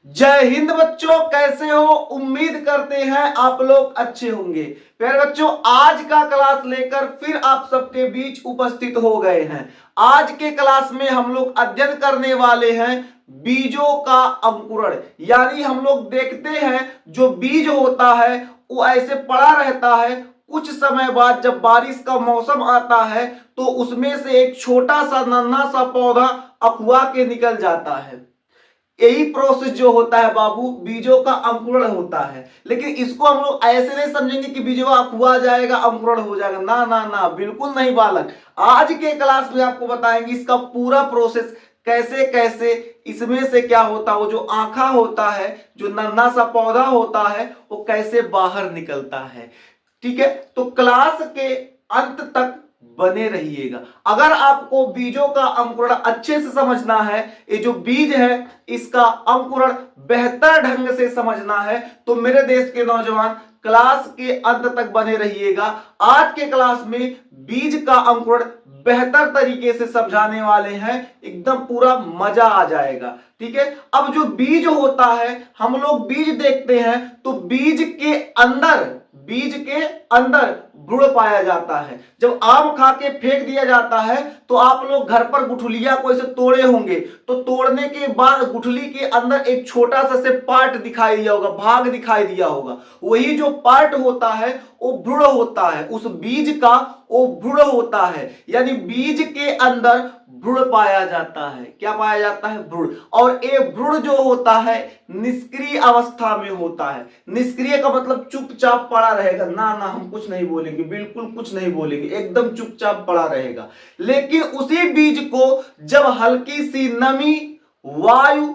जय हिंद बच्चों, कैसे हो? उम्मीद करते हैं आप लोग अच्छे होंगे। प्यारे बच्चों, आज का क्लास लेकर फिर आप सबके बीच उपस्थित हो गए हैं। आज के क्लास में हम लोग अध्ययन करने वाले हैं बीजों का अंकुरण। यानी हम लोग देखते हैं जो बीज होता है वो ऐसे पड़ा रहता है, कुछ समय बाद जब बारिश का मौसम आता है तो उसमें से एक छोटा सा नन्हा सा पौधा अकुआ के निकल जाता है। यही प्रोसेस जो होता है बाबू, बीजों का अंकुरण होता है। लेकिन इसको हम लोग ऐसे नहीं समझेंगे कि बीजों का हुआ जाएगा अंकुरण हो जाएगा, ना ना ना, बिल्कुल नहीं बालक। आज के क्लास में आपको बताएंगे इसका पूरा प्रोसेस कैसे कैसे, इसमें से क्या होता है, वो जो आंखा होता है, जो नन्हा सा पौधा होता है, वो कैसे बाहर निकलता है। ठीक है, तो क्लास के अंत तक बने रहिएगा। अगर आपको बीजों का अंकुरण अच्छे से समझना है, ये जो बीज है इसका अंकुरण बेहतर ढंग से समझना है, तो मेरे देश के नौजवान क्लास के अंत तक बने रहिएगा। आज के क्लास में बीज का अंकुरण बेहतर तरीके से समझाने वाले हैं, एकदम पूरा मजा आ जाएगा। ठीक है, अब जो बीज होता है, हम लोग बीज देखते हैं तो बीज के अंदर गुड़ पाया जाता है। जब आम खा के फेंक दिया जाता है तो आप लोग घर पर गुठलिया को ऐसे तोड़े होंगे, तो तोड़ने के बाद गुठली के अंदर एक छोटा सा से पार्ट दिखाई दिया होगा, भाग दिखाई दिया होगा। वही जो पार्ट होता है वो भ्रूण होता है, उस बीज का वो भ्रूण होता है। यानी बीज के अंदर भ्रूण पाया जाता है। क्या पाया जाता है? भ्रूण। और ये भ्रूण जो होता है निष्क्रिय अवस्था में होता है। निष्क्रिय का मतलब चुपचाप पड़ा रहेगा, ना ना हम कुछ नहीं बोलेंगे, बिल्कुल कुछ नहीं बोलेंगे, एकदम चुपचाप पड़ा रहेगा। लेकिन उसी बीज को जब हल्की सी नमी, वायु,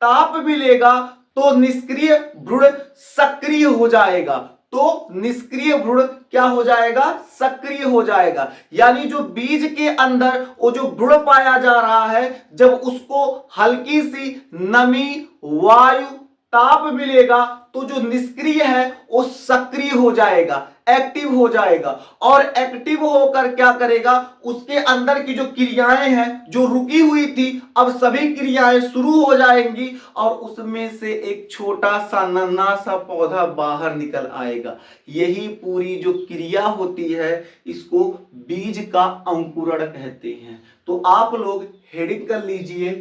ताप मिलेगा तो निष्क्रिय भ्रूण सक्रिय हो जाएगा। तो निष्क्रिय भ्रूण क्या हो जाएगा? सक्रिय हो जाएगा। यानी जो बीज के अंदर वो जो भ्रूण पाया जा रहा है, जब उसको हल्की सी नमी, वायु, ताप मिलेगा तो जो निष्क्रिय है वो सक्रिय हो जाएगा, एक्टिव हो जाएगा। और एक्टिव होकर क्या करेगा? उसके अंदर की जो क्रियाएं हैं जो रुकी हुई थी, अब सभी क्रियाएं शुरू हो जाएंगी और उसमें से एक छोटा सा नन्हा सा पौधा बाहर निकल आएगा। यही पूरी जो क्रिया होती है इसको बीज का अंकुरण कहते हैं। तो आप लोग हेडिंग कर लीजिए,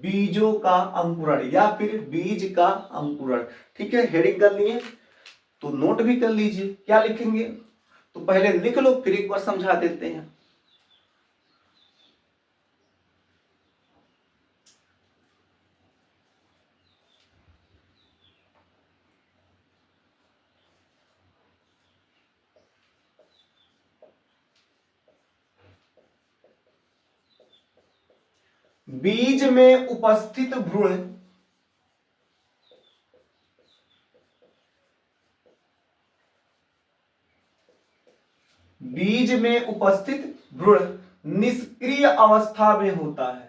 बीजों का अंकुरण या फिर बीज का अंकुरण। ठीक है, हेडिंग कर लिए तो नोट भी कर लीजिए क्या लिखेंगे। तो पहले लिख लो, फिर एक बार समझा देते हैं। बीज में उपस्थित भ्रूण बीज में उपस्थित भ्रूण निष्क्रिय अवस्था में होता है।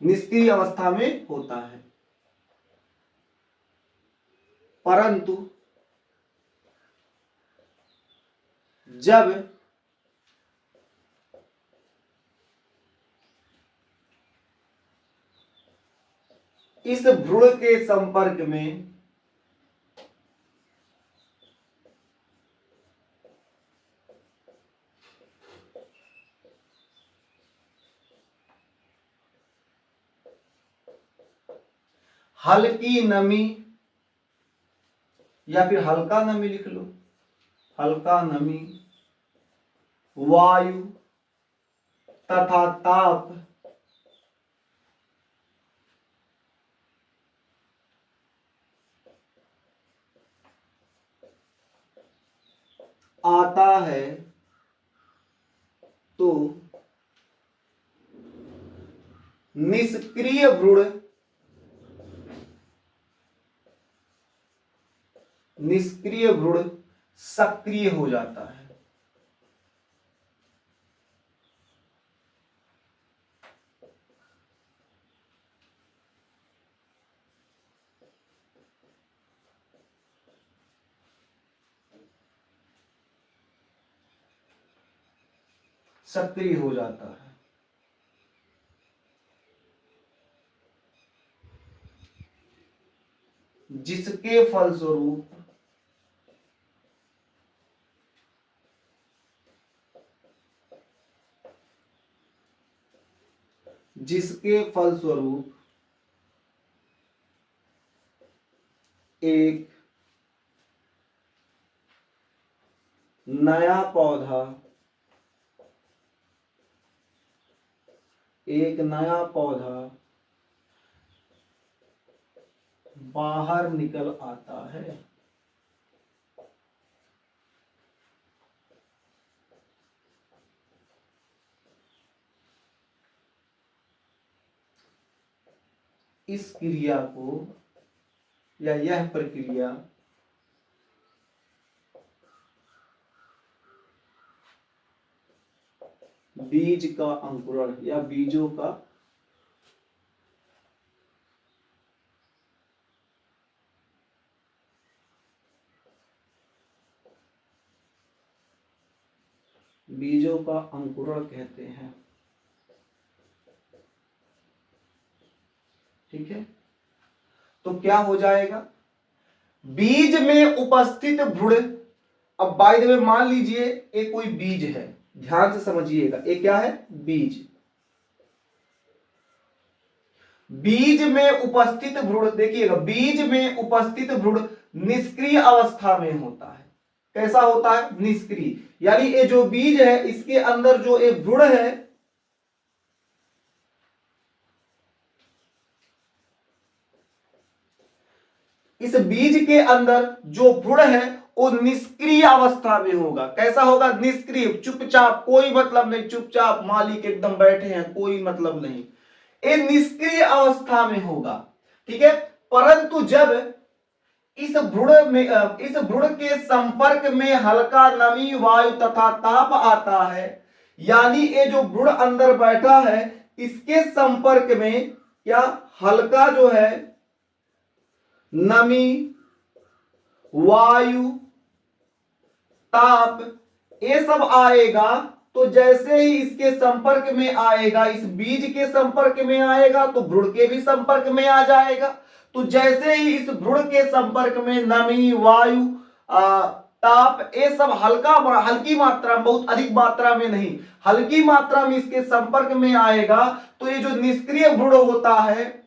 निष्क्रिय अवस्था में होता है, परंतु जब इस भ्रूण के संपर्क में हल्की नमी या फिर हल्का नमी लिख लो, हल्का नमी, वायु तथा ताप आता है तो निष्क्रिय भ्रूण सक्रिय हो जाता है। सक्रिय हो जाता है। जिसके फलस्वरूप एक नया पौधा बाहर निकल आता है। इस क्रिया को या यह प्रक्रिया बीज का अंकुरण या बीजों का अंकुरण कहते हैं। ठीक है, तो क्या हो जाएगा, बीज में उपस्थित भ्रूण, अब बाय द वे मान लीजिए एक कोई बीज है, ध्यान से समझिएगा, ये क्या है, बीज। बीज में उपस्थित भ्रूण, देखिएगा, बीज में उपस्थित भ्रूण निष्क्रिय अवस्था में होता है। कैसा होता है, निष्क्रिय, यानी ये जो बीज है इसके अंदर जो एक भ्रूण है, इस बीज के अंदर जो भ्रूण है वो निष्क्रिय अवस्था में होगा। कैसा होगा, निष्क्रिय, चुपचाप, कोई मतलब नहीं, चुपचाप मालिक एकदम बैठे हैं, कोई मतलब नहीं, ये निष्क्रिय अवस्था में होगा। ठीक है, परंतु जब इस भ्रूण के संपर्क में हल्का नमी, वायु तथा ताप आता है, यानी ये जो भ्रूण अंदर बैठा है इसके संपर्क में क्या हल्का जो है नमी, वायु, ताप, ये सब आएगा, तो जैसे ही इसके संपर्क में आएगा, इस बीज के संपर्क में आएगा तो भ्रूण के भी संपर्क में आ जाएगा। तो जैसे ही इस भ्रूण के संपर्क में नमी, वायु, ताप, ये सब हल्की मात्रा में, बहुत अधिक मात्रा में नहीं, हल्की मात्रा में इसके संपर्क में आएगा, तो ये जो निष्क्रिय भ्रूण होता है,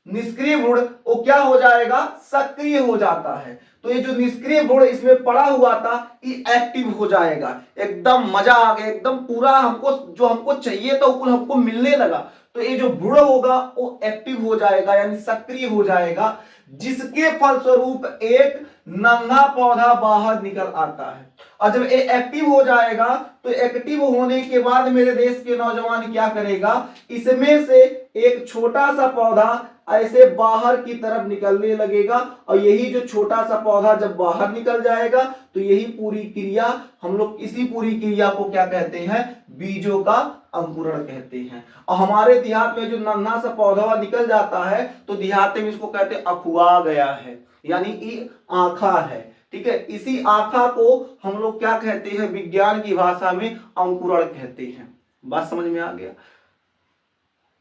निष्क्रिय भ्रूण, वो क्या हो जाएगा, सक्रिय हो जाता है। तो ये जो निष्क्रिय भ्रूण इसमें पड़ा हुआ था ये एक्टिव हो जाएगा। एकदम मजा आ गया, एकदम पूरा हमको जो हमको चाहिए था वो हमको मिलने लगा। तो ये जो भ्रूण होगा वो एक्टिव हो जाएगा, यानी सक्रिय हो जाएगा, जिसके फलस्वरूप एक नन्हा पौधा बाहर निकल आता है। और जब ये एक्टिव हो जाएगा तो एक्टिव होने के बाद मेरे देश के नौजवान क्या करेगा, इसमें से एक छोटा सा पौधा ऐसे बाहर की तरफ निकलने लगेगा, और यही जो छोटा सा पौधा जब बाहर निकल जाएगा तो यही पूरी क्रिया, हम लोग इसी पूरी क्रिया को क्या कहते हैं, बीजों का अंकुरण कहते हैं। और हमारे देहात में जो नन्हा सा पौधा निकल जाता है तो देहात में इसको कहते हैं अखुआ गया है, यानी ये आंखा है। ठीक है, इसी आंखा को हम लोग क्या कहते हैं, विज्ञान की भाषा में अंकुरण कहते हैं। बात समझ में आ गया।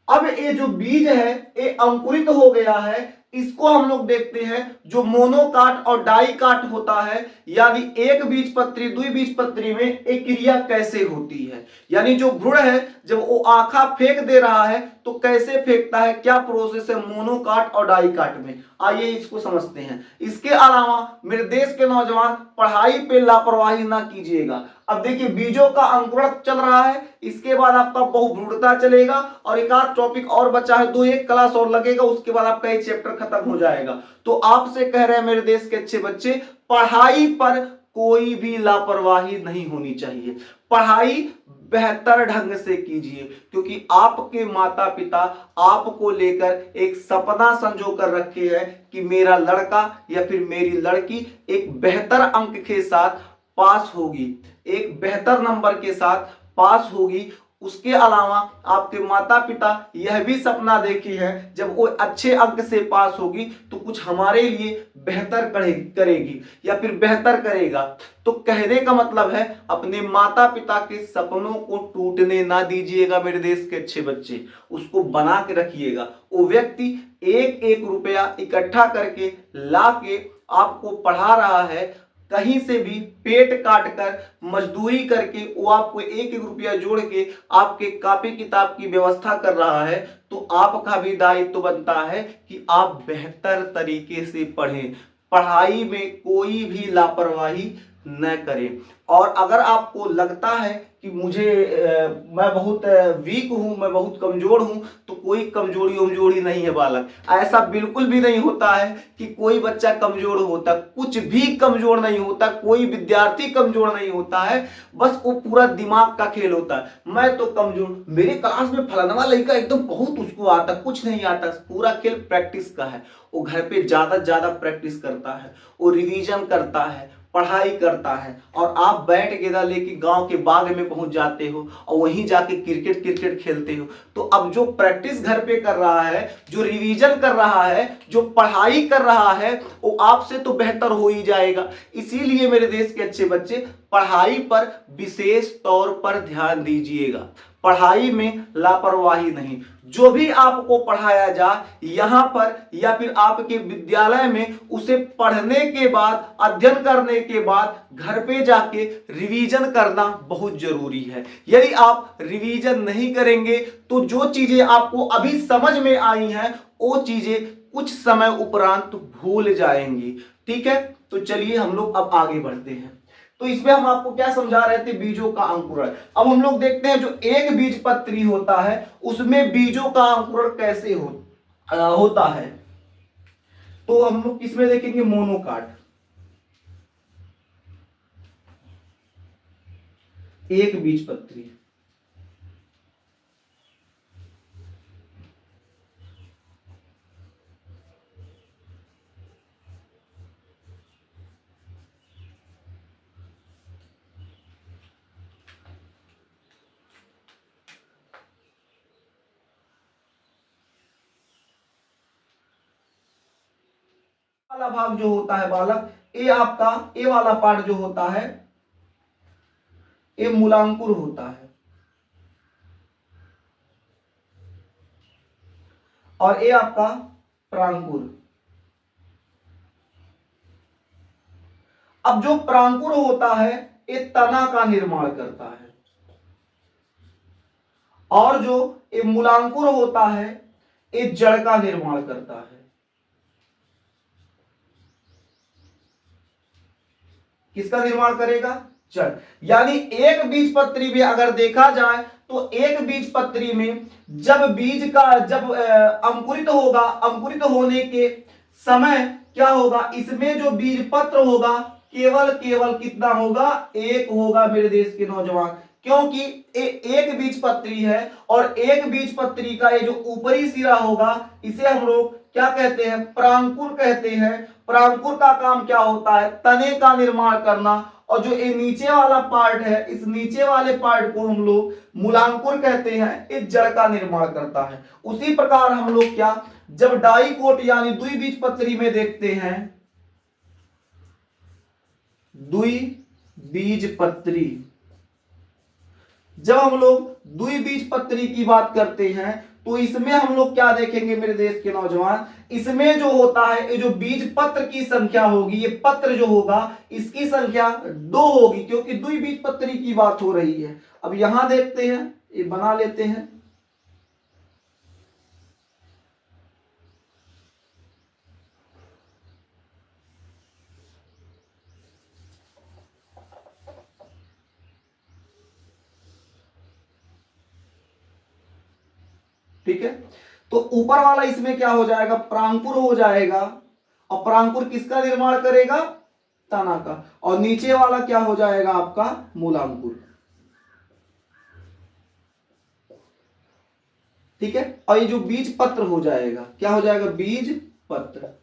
अब ये जो बीज है ये अंकुरित हो गया है, इसको हम लोग देखते हैं जो मोनोकाट और डाइकाट होता है, यानी एक बीजपत्री द्विबीजपत्री में एक क्रिया कैसे होती है, यानी जो भ्रूण है जब वो आंखा फेंक दे रहा है तो कैसे फेंकता है, क्या प्रोसेस है मोनोकाट और डाइकाट में, आइए इसको समझते हैं। इसके अलावा मेरे देश के नौजवान पढ़ाई पे लापरवाही ना कीजिएगा। अब देखिए बीजों का अंकुरण चल रहा है, इसके बाद आपका बहुभ्रूणता चलेगा, और एक आध टॉपिक और बचा है, 2-1 क्लास और लगेगा, उसके बाद आपका एक चैप्टर खत्म हो जाएगा। तो आपसे कह रहे हैं मेरे देश के अच्छे बच्चे, पढ़ाई पर कोई भी लापरवाही नहीं होनी चाहिए, पढ़ाई बेहतर ढंग से कीजिए, क्योंकि आपके माता पिता आपको लेकर एक सपना संजो कर रखे हैं कि मेरा लड़का या फिर मेरी लड़की एक बेहतर अंक के साथ पास होगी, एक बेहतर नंबर के साथ पास होगी, उसके अलावा आपके माता पिता यह भी सपना देखी है जब वो अच्छे अंक से पास होगी तो कुछ हमारे लिए बेहतर करेगी या फिर बेहतर करेगा। तो कहने का मतलब है अपने माता पिता के सपनों को टूटने ना दीजिएगा मेरे देश के अच्छे बच्चे, उसको बना के रखिएगा। वो व्यक्ति एक एक रुपया इकट्ठा करके ला के आपको पढ़ा रहा है, कहीं से भी पेट काट कर मजदूरी करके वो आपको एक एक रुपया जोड़ के आपके कॉपी किताब की व्यवस्था कर रहा है, तो आपका भी दायित्व बनता है कि आप बेहतर तरीके से पढ़ें, पढ़ाई में कोई भी लापरवाही न करें। और अगर आपको लगता है कि मैं बहुत वीक हूं, मैं बहुत कमजोर हूं, तो कोई कमजोरी उमजोरी नहीं है बालक, ऐसा बिल्कुल भी नहीं होता है कि कोई बच्चा कमजोर होता, कुछ भी कमजोर नहीं होता, कोई विद्यार्थी कमजोर नहीं होता है, बस वो पूरा दिमाग का खेल होता है। मैं तो कमजोर, मेरे क्लास में फलाना लड़का एकदम बहुत उसको आता, कुछ नहीं आता, पूरा खेल प्रैक्टिस का है। वो घर पे ज्यादा ज्यादा प्रैक्टिस करता है, वो रिवीजन करता है, पढ़ाई करता है, और आप बैट गेंदा लेके गांव के बाग में पहुंच जाते हो और वहीं जाके क्रिकेट क्रिकेट खेलते हो। तो अब जो प्रैक्टिस घर पे कर रहा है, जो रिवीजन कर रहा है, जो पढ़ाई कर रहा है, वो आपसे तो बेहतर हो ही जाएगा। इसीलिए मेरे देश के अच्छे बच्चे पढ़ाई पर विशेष तौर पर ध्यान दीजिएगा, पढ़ाई में लापरवाही नहीं। जो भी आपको पढ़ाया जाए यहां पर या फिर आपके विद्यालय में, उसे पढ़ने के बाद, अध्ययन करने के बाद घर पे जाके रिवीजन करना बहुत जरूरी है। यदि आप रिवीजन नहीं करेंगे तो जो चीजें आपको अभी समझ में आई हैं वो चीजें कुछ समय उपरांत भूल जाएंगी। ठीक है, तो चलिए हम लोग अब आगे बढ़ते हैं। तो इसमें हम आपको क्या समझा रहे थे, बीजों का अंकुरण। अब हम लोग देखते हैं जो एक बीज पत्री होता है उसमें बीजों का अंकुरण कैसे होता है। तो हम लोग किसमें देखेंगे, मोनोकाट। एक बीज पत्री, वाला भाग जो होता है बालक, ये आपका ए वाला पार्ट जो होता है ये मूलांकुर होता है, और ये आपका प्रांकुर। अब जो प्रांकुर होता है ये तना का निर्माण करता है, और जो ये मूलांकुर होता है ये जड़ का निर्माण करता है। किसका निर्माण करेगा, जड़। यानी एक बीज पत्री में अगर देखा जाए तो एक बीज पत्री में जब बीज का जब अंकुरित होगा, अंकुरित होने के समय क्या होगा, इसमें जो बीज पत्र होगा केवल केवल कितना होगा, एक होगा मेरे देश के नौजवान। क्योंकि एक बीज पत्री है, और एक बीज पत्री का ये जो ऊपरी सिरा होगा इसे हम लोग क्या कहते हैं, प्रांकुर कहते हैं। प्रांकुर का काम क्या होता है, तने का निर्माण करना, और जो ये नीचे वाला पार्ट है, इस नीचे वाले पार्ट को हम लोग मूलांकुर कहते हैं, इस जड़ का निर्माण करता है। उसी प्रकार हम लोग क्या, जब डाइकोट यानी द्विबीजपत्री में देखते हैं, द्विबीजपत्री, जब हम लोग द्विबीजपत्री की बात करते हैं तो इसमें हम लोग क्या देखेंगे मेरे देश के नौजवान, इसमें जो होता है ये जो बीज पत्र की संख्या होगी, ये पत्र जो होगा इसकी संख्या 2 होगी, क्योंकि द्विबीजपत्री की बात हो रही है। अब यहां देखते हैं, ये बना लेते हैं, ठीक है। तो ऊपर वाला इसमें क्या हो जाएगा, प्रांकुर हो जाएगा, और प्रांकुर किसका निर्माण करेगा, तना का, और नीचे वाला क्या हो जाएगा आपका, मूलांकुर। ठीक है, और ये जो बीज पत्र हो जाएगा, क्या हो जाएगा, बीज पत्र।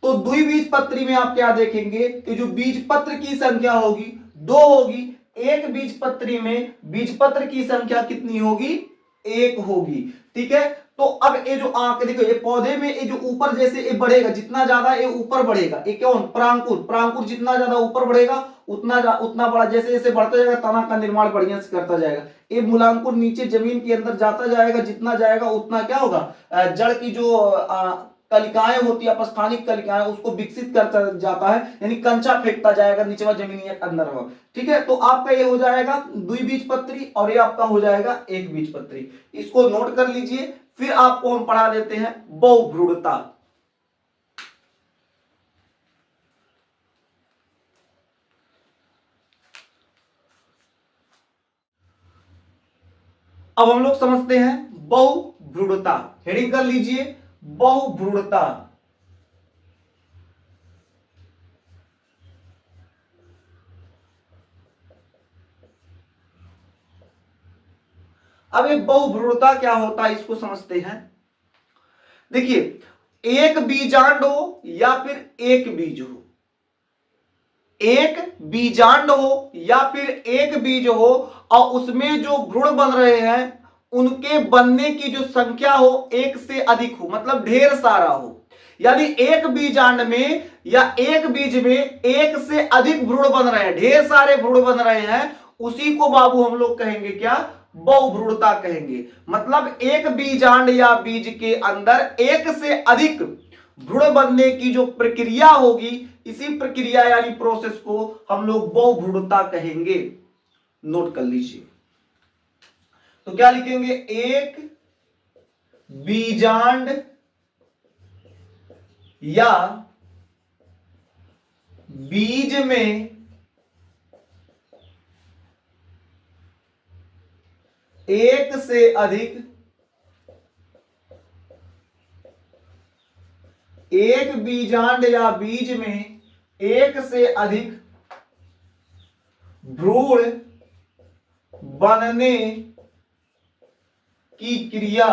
तो द्विबीजपत्री में आप क्या देखेंगे कि जो बीज पत्र की संख्या होगी 2 होगी, एक बीजपत्री में बीजपत्र की संख्या कितनी होगी? एक होगी। ठीक है, तो अब ये जो आंक देखो, ये पौधे में ये जो ऊपर जैसे ये बढ़ेगा, जितना ज्यादा ये ऊपर बढ़ेगा, ये कौन? परांकुर। परांकुर जितना ज्यादा ऊपर बढ़ेगा उतना बड़ा, जैसे जैसे बढ़ता जाएगा तना का निर्माण बढ़िया से करता जाएगा। ये मूलांकुर नीचे जमीन के अंदर जाता जाएगा, जितना जाएगा उतना क्या होगा? जड़ की जो कलिकाएं होती है, अपस्थानिक कलिकाएं, उसको विकसित करता जाता है, यानी कंचा फेंकता जाएगा नीचे जमीन या अंदर हो। ठीक है, तो आपका ये हो जाएगा द्विबीजपत्री और ये आपका हो जाएगा एक बीजपत्री। इसको नोट कर लीजिए। फिर आपको हम पढ़ा देते हैं बहुभ्रूणता। अब हम लोग समझते हैं बहुभ्रूणता। हेडिंग कर लीजिए बहुभ्रूणता। अब ये बहुभ्रूणता क्या होता है इसको समझते हैं। देखिए, एक बीजांड हो या फिर एक बीज हो, एक बीजांड हो या फिर एक बीज हो, और उसमें जो भ्रूण बन रहे हैं उनके बनने की जो संख्या हो एक से अधिक हो, मतलब ढेर सारा हो। यानी एक बीजांड में या एक बीज में एक से अधिक भ्रूण बन रहे हैं, ढेर सारे भ्रूण बन रहे हैं, उसी को बाबू हम लोग कहेंगे क्या? बहुभ्रूणता कहेंगे। मतलब एक बीजांड या बीज के अंदर एक से अधिक भ्रूण बनने की जो प्रक्रिया होगी, इसी प्रक्रिया यानी प्रोसेस को हम लोग बहुभ्रूणता कहेंगे। नोट कर लीजिए। तो क्या लिखेंगे? एक बीजांड या बीज में एक से अधिक, एक बीजांड या बीज में एक से अधिक भ्रूण बनने की क्रिया,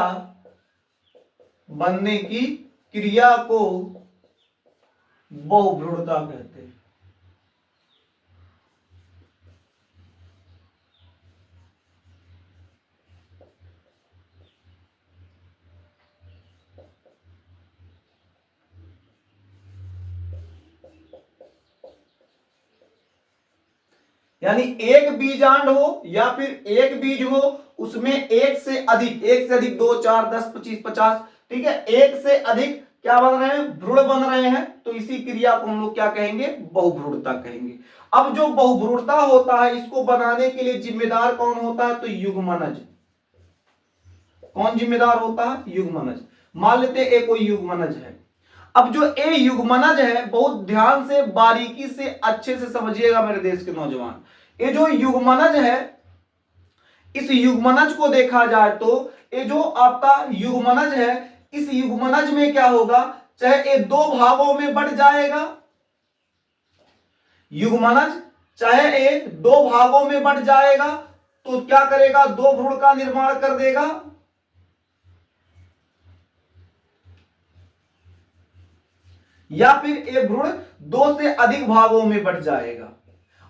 बनने की क्रिया को बहुभ्रूणता कहते हैं। यानी एक बीजांड हो या फिर एक बीज हो, उसमें एक से अधिक 2 4 10 25 50, ठीक है, एक से अधिक क्या बन रहे हैं? भ्रूण बन रहे हैं, तो इसी क्रिया को हम लोग क्या कहेंगे? बहुभ्रूणता कहेंगे। अब जो बहुभ्रूणता होता है, इसको बनाने के लिए जिम्मेदार कौन होता है? तो युग्मनज। कौन जिम्मेदार होता है? युग्मनज। मान लेते एक कोई युग्मनज है। अब जो ए युग्मनज है, बहुत ध्यान से बारीकी से अच्छे से समझिएगा मेरे देश के नौजवान। ये जो युग्मनज है, इस युग्मनज को देखा जाए तो ये जो आपका युग्मनज है, इस युग्मनज में क्या होगा? चाहे ये दो भागों में बट जाएगा, युग्मनज चाहे ये दो भागों में बट जाएगा, तो क्या करेगा? दो भ्रूण का निर्माण कर देगा, या फिर ये भ्रूण दो से अधिक भागों में बट जाएगा,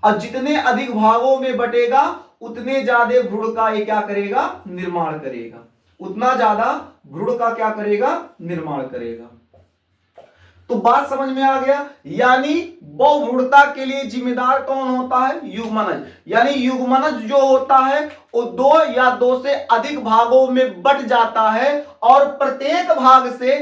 और जितने अधिक भागों में बटेगा उतने ज्यादा भ्रूण का ये क्या करेगा? निर्माण करेगा। उतना ज्यादा भ्रूण का क्या करेगा? निर्माण करेगा। तो बात समझ में आ गया। यानी बहुभ्रूणता के लिए जिम्मेदार कौन होता है? युग्मनज। यानी युग्मनज जो होता है वो दो या दो से अधिक भागों में बट जाता है, और प्रत्येक भाग से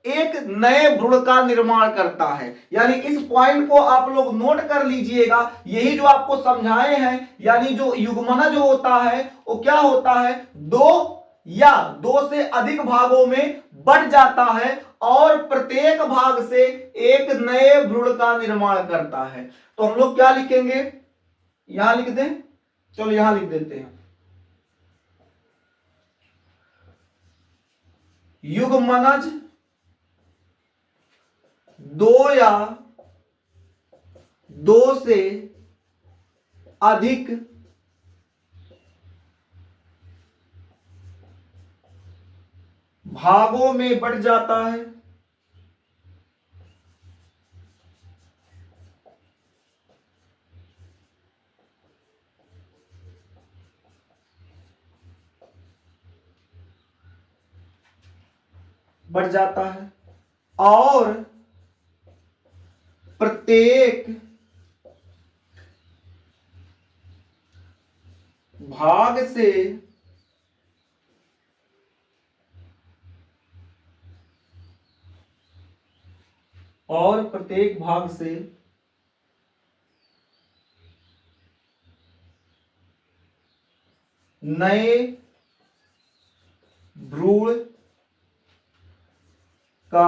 एक नए भ्रूण का निर्माण करता है। यानी इस पॉइंट को आप लोग नोट कर लीजिएगा। यही जो आपको समझाए हैं, यानी जो युग्मनज होता है वो क्या होता है? दो या दो से अधिक भागों में बट जाता है, और प्रत्येक भाग से एक नए भ्रूण का निर्माण करता है। तो हम लोग क्या लिखेंगे? यहां लिख दें, चलो यहां लिख देते हैं। युग्मनज दो या दो से अधिक भागों में बट जाता है, बढ़ जाता है और प्रत्येक भाग से नए भ्रूण का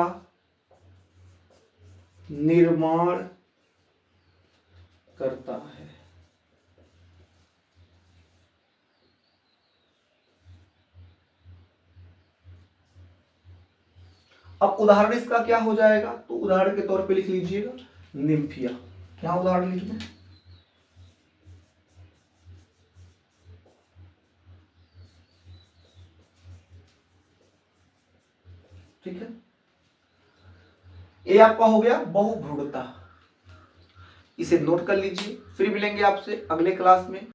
निर्माण करता है। अब उदाहरण इसका क्या हो जाएगा, तो उदाहरण के तौर पे लिख लीजिएगा निम्फिया। क्या उदाहरण लिख दें, ठीक है। ये आपका हो गया बहुभ्रूणता, इसे नोट कर लीजिए। फिर मिलेंगे आपसे अगले क्लास में।